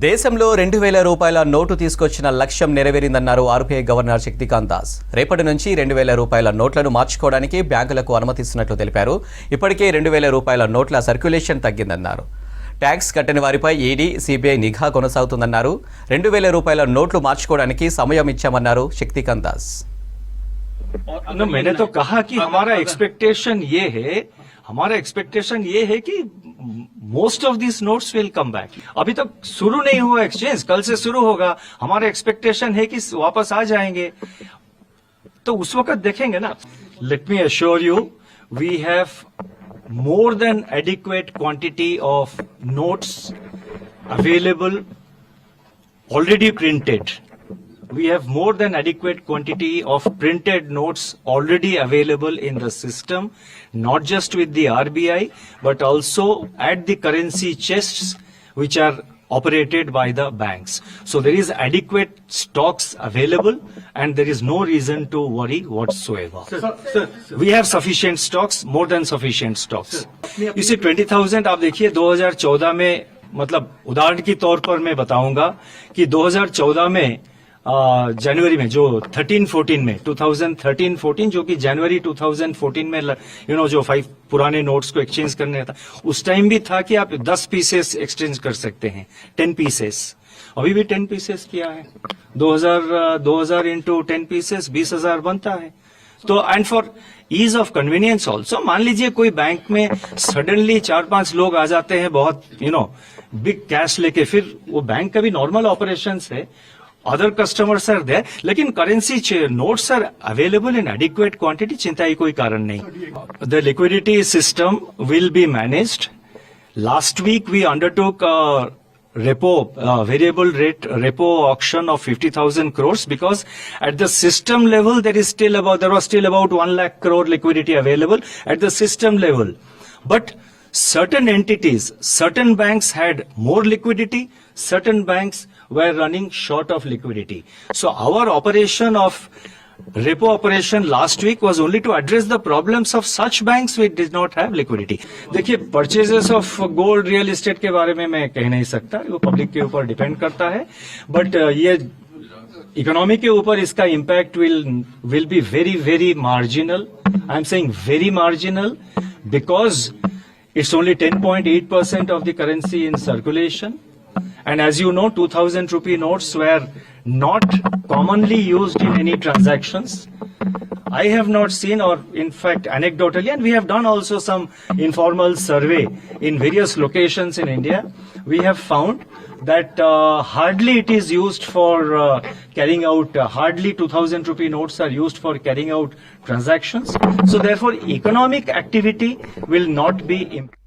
దేశంలో 2000 రూపాయల నోటు తీసుకొచ్చిన లక్ష్యం నెరవేరిందన్నారు ఆర్బీఐ గవర్నర్ శక్తికాంత్ దాస్. రేపటి నుంచి 2000 రూపాయల నోట్లను మార్చుకోవడానికి బ్యాంకులకు అనుమతిస్తున్నట్లు తెలిపారు. ఇప్పటికే 2000 రూపాయల నోట్ల సర్క్యులేషన్ తగ్గిందన్నారు. ట్యాక్స్ కట్టని వారిపై ఈడీ, సిబిఐ నిఘా కొనసాగుతుందన్నారు. 2000 రూపాయల నోట్లు మార్చుకోవడానికి సమయం ఇచ్చామన్నారు శక్తికాంత్ దాస్. मैंने तो कहा कि हमारा एक्सपेक्टेशन ये है कि most of this notes will come back. अभी तक शुरू नहीं हुआ एक्सचेंज, कल से शुरू होगा. हमारा एक्सपेक्टेशन है कि वापस आ जाएंगे, तो उस वक्त देखेंगे ना. Let me assure you, we have more than adequate quantity of notes available already printed. We have more than adequate quantity of printed notes already available in the system, not just with the RBI, but also at the currency chests which are operated by the banks. So there is adequate stocks available and there is no reason to worry whatsoever. Sir, we have sufficient stocks, more than sufficient stocks. You see 20,000 आप देखिए 2014 में, मतलब उदाहरण के तौर पर मैं बताऊंगा कि 2014 में जनवरी में जो 13-14 में 2013-14 जो कि जनवरी 2014 में जो 5 पुराने नोट्स को एक्सचेंज करने था, उस टाइम भी था कि आप 10 पीसेस एक्सचेंज कर सकते हैं, 10 पीसेस. अभी भी 10 पीसेस किया है. 2000 इंटू 10 पीसेस 20,000 बनता है. तो and for ease of convenience also, मान लीजिए कोई बैंक में सडनली 4-5 लोग आ जाते हैं बहुत बिग कैश लेके, फिर वो बैंक का भी नॉर्मल ऑपरेशन है, other customers are there, लेकिन currency notes are available in adequate quantity. चिंता की कोई कारण नहीं. The liquidity system will be managed. Last week we undertook a variable rate repo auction of 50,000 crores because at the system level there was still about 1 lakh crore liquidity available at the system level. But certain entities, certain banks had more liquidity, certain banks were running short of liquidity. So our operation of repo operation last week was only to address the problems of such banks which did not have liquidity. देखिए, purchases of gold, real estate के बारे में मैं कह नहीं सकता, वो public के ऊपर डिपेंड करता है. बट ये इकोनॉमी के ऊपर इसका impact will be very very marginal. I am saying very marginal because it's only 10.8% of the currency in circulation. And as you know, 2,000 rupee notes were not commonly used in any transactions. I have not seen, or in fact anecdotally, and we have done also some informal survey in various locations in India, we have found that hardly it is used for carrying out, hardly 2,000 rupee notes are used for carrying out transactions. So therefore economic activity will not be impacted.